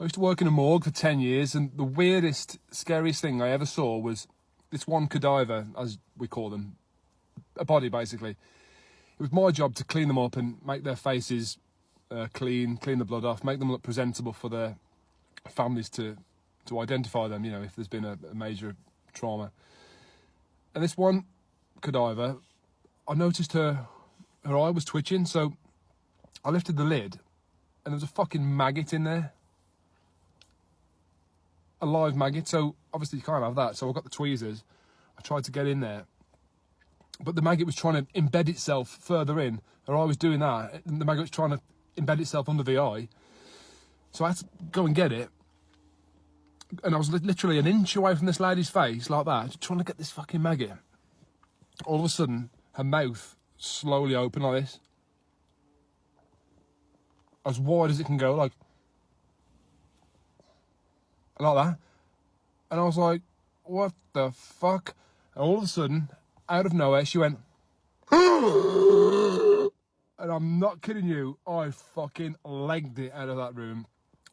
I used to work in a morgue for 10 years, and the weirdest, scariest thing I ever saw was this one cadaver, as we call them, a body basically. It was my job to clean them up and make their faces clean the blood off, make them look presentable for their families to identify them, if there's been a major trauma. And this one cadaver, I noticed her eye was twitching, so I lifted the lid, and there was a fucking maggot in there. A live maggot, so obviously you can't have that. So I got the tweezers, I tried to get in there, but the maggot was trying to embed itself further in. Her eye was doing that, and the maggot was trying to embed itself under the eye. So I had to go and get it, and I was literally an inch away from this lady's face, like that, trying to get this fucking maggot. All of a sudden, her mouth slowly opened like this, as wide as it can go, like that. And I was like, what the fuck? And all of a sudden, out of nowhere, she went, and I'm not kidding you, I fucking legged it out of that room.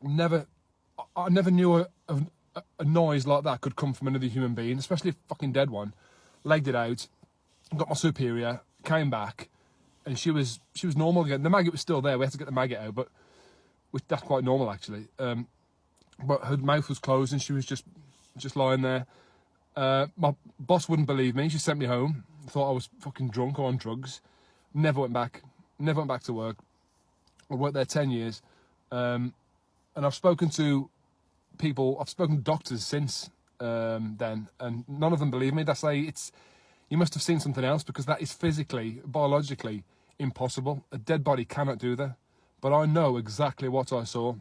I never knew a noise like that could come from another human being, especially a fucking dead one. Legged it out, got my superior, came back, and she was normal again. The maggot was still there. We had to get the maggot out, but that's quite normal actually. But her mouth was closed and she was just lying there. My boss wouldn't believe me. She sent me home. Thought I was fucking drunk or on drugs. Never went back to work. I worked there 10 years. And I've spoken to doctors since then, and none of them believe me. They say you must have seen something else, because that is physically, biologically impossible. A dead body cannot do that. But I know exactly what I saw.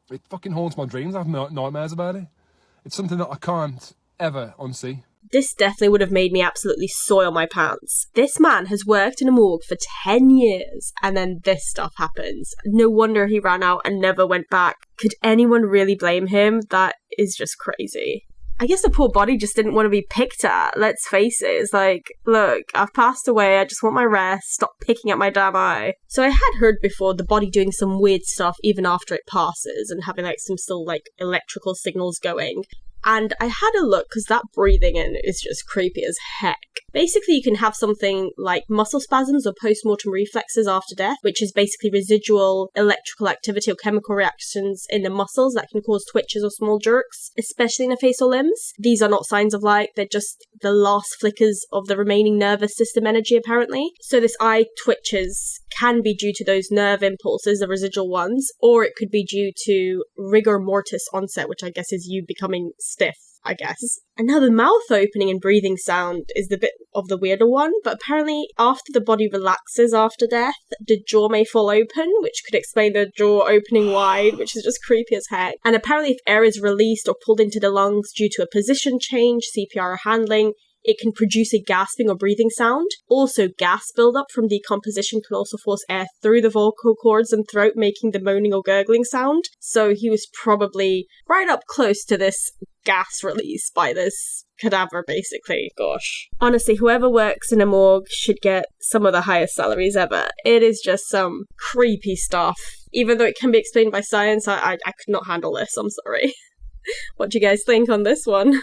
It fucking haunts my dreams. I have nightmares about it. It's something that I can't ever unsee. This definitely would have made me absolutely soil my pants. This man has worked in a morgue for 10 years, and then this stuff happens. No wonder he ran out and never went back. Could anyone really blame him? That is just crazy. I guess the poor body just didn't want to be picked at. Let's face it. It's like, look, I've passed away. I just want my rest. Stop picking at my damn eye. So I had heard before the body doing some weird stuff even after it passes, and having some still electrical signals going. And I had a look, because that breathing in is just creepy as heck. Basically, you can have something like muscle spasms or post-mortem reflexes after death, which is basically residual electrical activity or chemical reactions in the muscles that can cause twitches or small jerks, especially in the face or limbs. These are not signs of life, they're just the last flickers of the remaining nervous system energy, apparently. So this eye twitches can be due to those nerve impulses, the residual ones, or it could be due to rigor mortis onset, which I guess is you becoming stiff, I guess. And now the mouth opening and breathing sound is the bit of the weirder one, but apparently after the body relaxes after death, the jaw may fall open, which could explain the jaw opening wide, which is just creepy as heck. And apparently if air is released or pulled into the lungs due to a position change, CPR or handling, it can produce a gasping or breathing sound. Also, gas buildup from decomposition can also force air through the vocal cords and throat, making the moaning or gurgling sound. So he was probably right up close to this gas release by this cadaver, basically. Gosh. Honestly, whoever works in a morgue should get some of the highest salaries ever. It is just some creepy stuff. Even though it can be explained by science, I could not handle this. I'm sorry. What do you guys think on this one?